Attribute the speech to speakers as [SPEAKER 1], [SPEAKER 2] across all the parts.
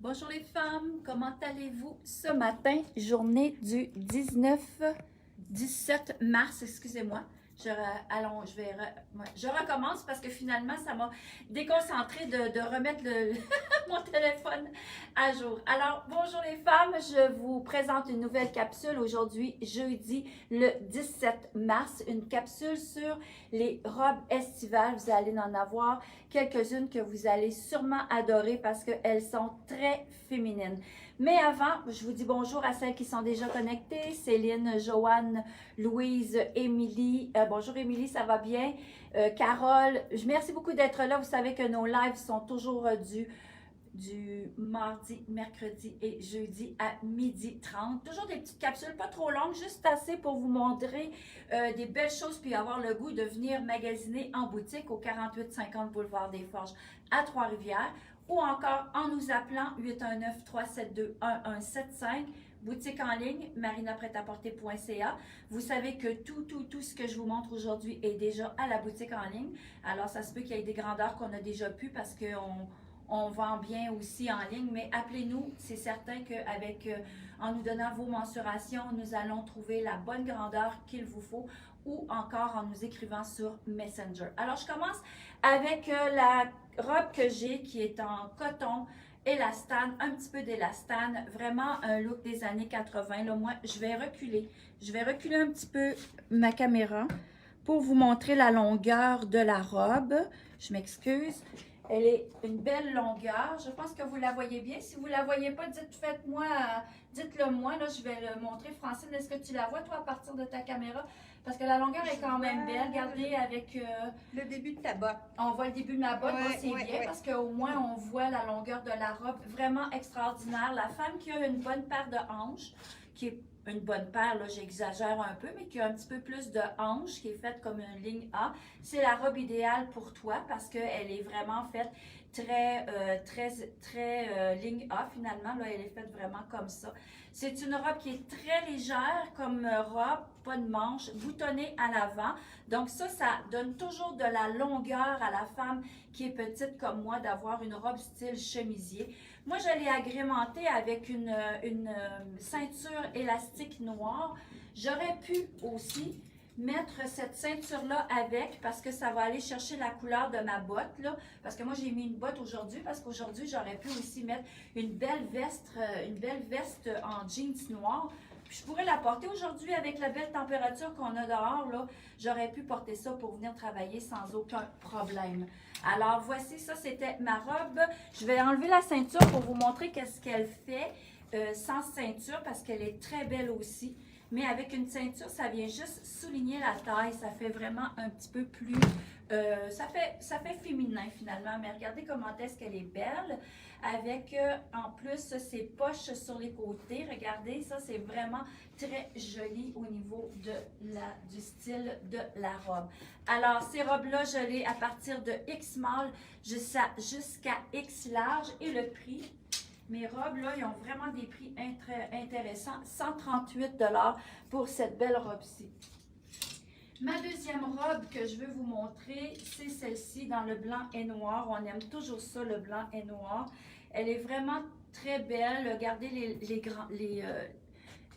[SPEAKER 1] Bonjour les femmes, comment allez-vous ce matin? Journée du 17 mars, excusez-moi. Je recommence parce que finalement, ça m'a déconcentré de remettre mon téléphone à jour. Alors, bonjour les femmes, je vous présente une nouvelle capsule aujourd'hui, jeudi le 17 mars. Une capsule sur les robes estivales. Vous allez en avoir quelques-unes que vous allez sûrement adorer parce qu'elles sont très féminines. Mais avant, je vous dis bonjour à celles qui sont déjà connectées. Céline, Joanne, Louise, Émilie. Bonjour Émilie, ça va bien? Carole, merci beaucoup d'être là. Vous savez que nos lives sont toujours du mardi, mercredi et jeudi à 12h30. Toujours des petites capsules, pas trop longues, juste assez pour vous montrer des belles choses puis avoir le goût de venir magasiner en boutique au 4850 Boulevard des Forges à Trois-Rivières ou encore en nous appelant 819-372-1175. Boutique en ligne, marinapretaporter.ca. Vous savez que tout ce que je vous montre aujourd'hui est déjà à la boutique en ligne. Alors, ça se peut qu'il y ait des grandeurs qu'on a déjà pu parce qu'on vend bien aussi en ligne, mais appelez-nous, c'est certain qu'avec, en nous donnant vos mensurations, nous allons trouver la bonne grandeur qu'il vous faut ou encore en nous écrivant sur Messenger. Alors, je commence avec la robe que j'ai qui est en coton, élastane, un petit peu d'élastane, vraiment un look des années 80. Là, moi, je vais reculer un petit peu ma caméra pour vous montrer la longueur de la robe. Je m'excuse. Elle est une belle longueur. Je pense que vous la voyez bien. Si vous ne la voyez pas, dites-le moi. Là, je vais le montrer. Francine, est-ce que tu la vois, toi, à partir de ta caméra? Parce que la longueur est quand même belle. Regardez avec...
[SPEAKER 2] le début de ta botte.
[SPEAKER 1] On voit le début de ma botte.
[SPEAKER 2] Ouais,
[SPEAKER 1] C'est bien parce qu'au moins, on voit la longueur de la robe. Vraiment extraordinaire. La femme qui a une bonne paire de hanches, qui est une bonne paire, là, j'exagère un peu, mais qui a un petit peu plus de hanches, qui est faite comme une ligne A. C'est la robe idéale pour toi parce qu'elle est vraiment faite très ligne A finalement. Là, elle est faite vraiment comme ça. C'est une robe qui est très légère comme robe, pas de manches, boutonnée à l'avant. Donc ça donne toujours de la longueur à la femme qui est petite comme moi d'avoir une robe style chemisier. Moi, je l'ai agrémentée avec une ceinture élastique noire. J'aurais pu aussi mettre cette ceinture-là avec parce que ça va aller chercher la couleur de ma botte, là. Parce que moi, j'ai mis une botte aujourd'hui parce qu'aujourd'hui, j'aurais pu aussi mettre une belle veste en jeans noir. Puis je pourrais la porter aujourd'hui avec la belle température qu'on a dehors, là. J'aurais pu porter ça pour venir travailler sans aucun problème. Alors, voici, ça, c'était ma robe. Je vais enlever la ceinture pour vous montrer qu'est-ce qu'elle fait sans ceinture parce qu'elle est très belle aussi. Mais avec une ceinture, ça vient juste souligner la taille. Ça fait vraiment un petit peu plus... ça fait féminin finalement. Mais regardez comment est-ce qu'elle est belle. Avec en plus ses poches sur les côtés. Regardez, ça c'est vraiment très joli au niveau du style de la robe. Alors, ces robes-là, je l'ai à partir de X small jusqu'à X large. Et le prix... Mes robes, là, ils ont vraiment des prix intéressants. 138 $ pour cette belle robe-ci. Ma deuxième robe que je veux vous montrer, c'est celle-ci dans le blanc et noir. On aime toujours ça, le blanc et noir. Elle est vraiment très belle. Regardez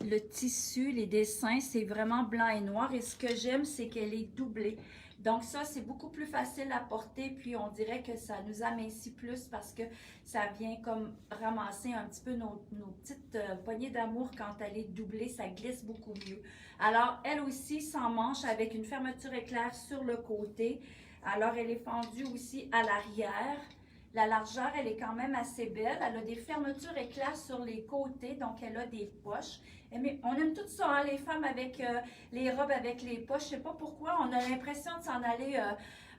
[SPEAKER 1] le tissu, les dessins, c'est vraiment blanc et noir. Et ce que j'aime, c'est qu'elle est doublée. Donc ça, c'est beaucoup plus facile à porter, puis on dirait que ça nous amincit plus parce que ça vient comme ramasser un petit peu nos petites poignées d'amour quand elle est doublée, ça glisse beaucoup mieux. Alors, elle aussi sans manche avec une fermeture éclair sur le côté. Alors, elle est fendue aussi à l'arrière. La largeur, elle est quand même assez belle. Elle a des fermetures éclairs sur les côtés, donc elle a des poches. Mais on aime tout ça, hein, les femmes avec les robes avec les poches. Je ne sais pas pourquoi, on a l'impression de s'en aller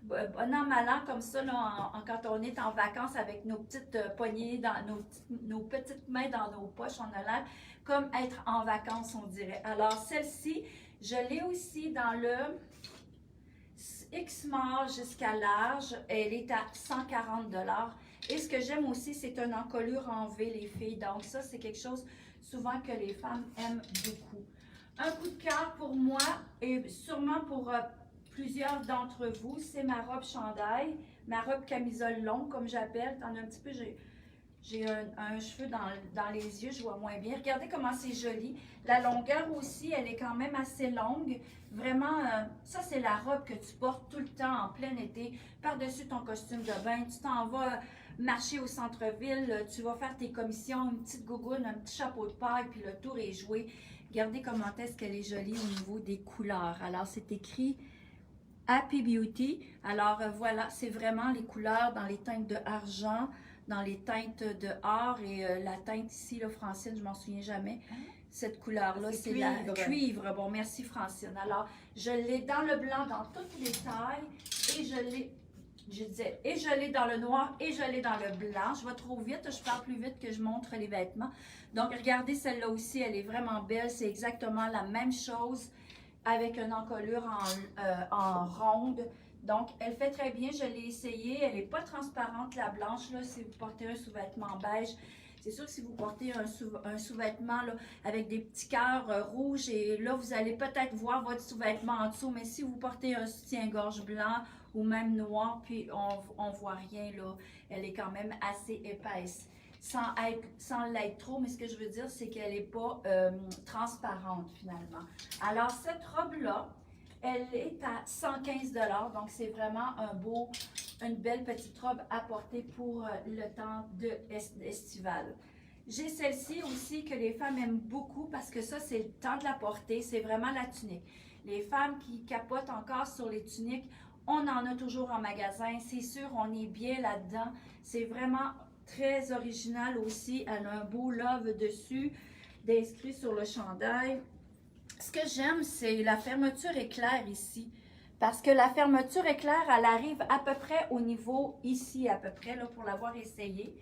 [SPEAKER 1] bon an, mal an comme ça là, quand on est en vacances avec nos petites poignées, dans nos petites mains dans nos poches. On a l'air comme être en vacances, on dirait. Alors, celle-ci, je l'ai aussi dans le... X small jusqu'à large, elle est à 140 $. Et ce que j'aime aussi, c'est une encolure en V, les filles. Donc ça, c'est quelque chose souvent que les femmes aiment beaucoup. Un coup de cœur pour moi et sûrement pour plusieurs d'entre vous, c'est ma robe chandail, ma robe camisole longue, comme j'appelle. T'en as un petit peu, J'ai un cheveu dans les yeux, je vois moins bien. Regardez comment c'est joli. La longueur aussi, elle est quand même assez longue. Vraiment, ça c'est la robe que tu portes tout le temps en plein été, par-dessus ton costume de bain. Tu t'en vas marcher au centre-ville, tu vas faire tes commissions, une petite gougoune, un petit chapeau de paille, puis le tour est joué. Regardez comment est-ce qu'elle est jolie au niveau des couleurs. Alors, c'est écrit Happy Beauty. Alors, voilà, c'est vraiment les couleurs dans les teintes de argent, dans les teintes de or et la teinte ici, là, Francine, je m'en souviens jamais. Cette couleur-là, c'est la cuivre. Bon, merci Francine. Alors, je l'ai dans le blanc, dans toutes les tailles et je l'ai dans le noir et je l'ai dans le blanc. Je vais trop vite, je parle plus vite que je montre les vêtements. Donc, regardez celle-là aussi, elle est vraiment belle. C'est exactement la même chose avec une encolure en ronde. Donc, elle fait très bien. Je l'ai essayée. Elle n'est pas transparente, la blanche, là, si vous portez un sous-vêtement beige. C'est sûr que si vous portez un sous-vêtement avec des petits cœurs rouges, et là, vous allez peut-être voir votre sous-vêtement en dessous, mais si vous portez un soutien-gorge blanc ou même noir, puis on ne voit rien, là, elle est quand même assez épaisse. Sans l'être trop, mais ce que je veux dire, c'est qu'elle n'est pas transparente finalement. Alors, cette robe-là, elle est à 115 $, donc c'est vraiment une belle petite robe à porter pour le temps estival. J'ai celle-ci aussi que les femmes aiment beaucoup parce que ça, c'est le temps de la porter, c'est vraiment la tunique. Les femmes qui capotent encore sur les tuniques, on en a toujours en magasin, c'est sûr, on est bien là-dedans. C'est vraiment très original aussi, elle a un beau love dessus, d'inscrit sur le chandail. Ce que j'aime, c'est la fermeture éclair ici. Parce que la fermeture éclair, elle arrive à peu près au niveau ici, à peu près, là, pour l'avoir essayé.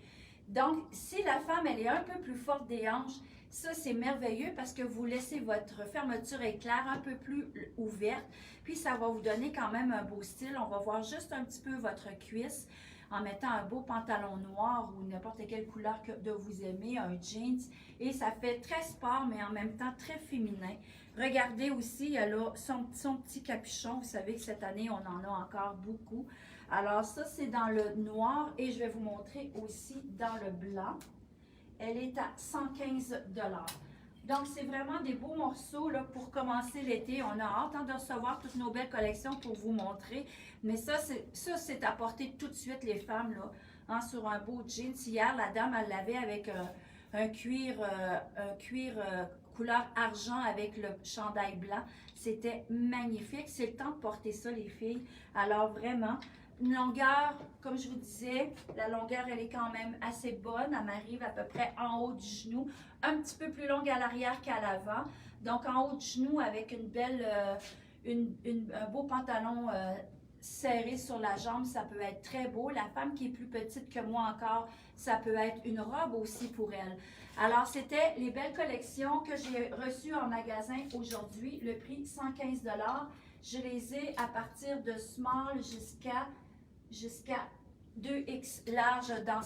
[SPEAKER 1] Donc, si la femme, elle est un peu plus forte des hanches, ça, c'est merveilleux parce que vous laissez votre fermeture éclair un peu plus ouverte. Puis, ça va vous donner quand même un beau style. On va voir juste un petit peu votre cuisse en mettant un beau pantalon noir ou n'importe quelle couleur que vous aimez, un jeans. Et ça fait très sport, mais en même temps très féminin. Regardez aussi, elle a son petit capuchon. Vous savez que cette année, on en a encore beaucoup. Alors ça, c'est dans le noir et je vais vous montrer aussi dans le blanc. Elle est à 115 $. Donc, c'est vraiment des beaux morceaux là, pour commencer l'été. On a hâte de recevoir toutes nos belles collections pour vous montrer. Mais ça, c'est à porter tout de suite, les femmes, là, hein, sur un beau jeans. Hier, la dame, elle l'avait avec un cuir couleur argent avec le chandail blanc. C'était magnifique. C'est le temps de porter ça, les filles. Alors, vraiment, une longueur, comme je vous disais, la longueur, elle est quand même assez bonne. Elle m'arrive à peu près en haut du genou. Un petit peu plus longue à l'arrière qu'à l'avant. Donc, en haut du genou, avec une belle, un beau pantalon serré sur la jambe, ça peut être très beau. La femme qui est plus petite que moi encore, ça peut être une robe aussi pour elle. Alors, c'était les belles collections que j'ai reçues en magasin aujourd'hui. Le prix, 115 $. Je les ai à partir de small jusqu'à 2X large dans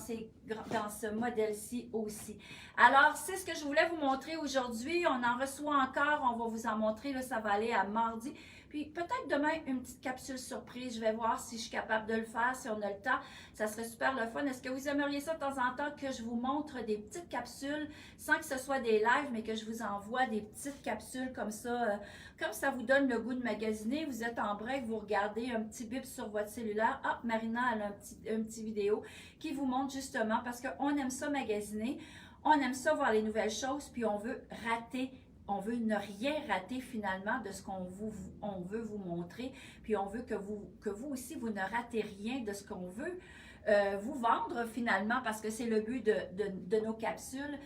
[SPEAKER 1] ce modèle-ci aussi. Alors, c'est ce que je voulais vous montrer aujourd'hui. On en reçoit encore, on va vous en montrer, là, ça va aller à mardi. Puis peut-être demain, une petite capsule surprise. Je vais voir si je suis capable de le faire, si on a le temps. Ça serait super le fun. Est-ce que vous aimeriez ça de temps en temps que je vous montre des petites capsules, sans que ce soit des lives, mais que je vous envoie des petites capsules comme ça vous donne le goût de magasiner. Vous êtes en break, vous regardez un petit bip sur votre cellulaire. Ah, Marina, elle a un petit vidéo qui vous montre justement, parce qu'on aime ça magasiner, on aime ça voir les nouvelles choses, puis on veut ne rien rater finalement de ce qu'on veut vous montrer. Puis on veut que vous aussi, vous ne ratez rien de ce qu'on veut vous vendre finalement, parce que c'est le but de nos capsules.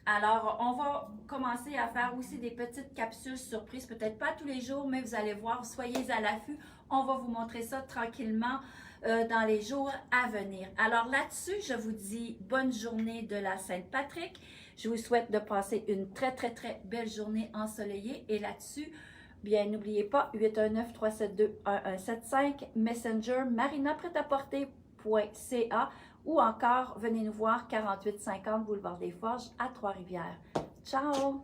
[SPEAKER 1] Alors, on va commencer à faire aussi des petites capsules surprises, peut-être pas tous les jours, mais vous allez voir, soyez à l'affût. On va vous montrer ça tranquillement dans les jours à venir. Alors là-dessus, je vous dis bonne journée de la Saint-Patrick. Je vous souhaite de passer une très, très, très belle journée ensoleillée. Et là-dessus, bien, n'oubliez pas, 819-372-1175, Messenger, marinaprêtaporter.ca ou encore, venez nous voir, 4850 Boulevard des Forges à Trois-Rivières. Ciao!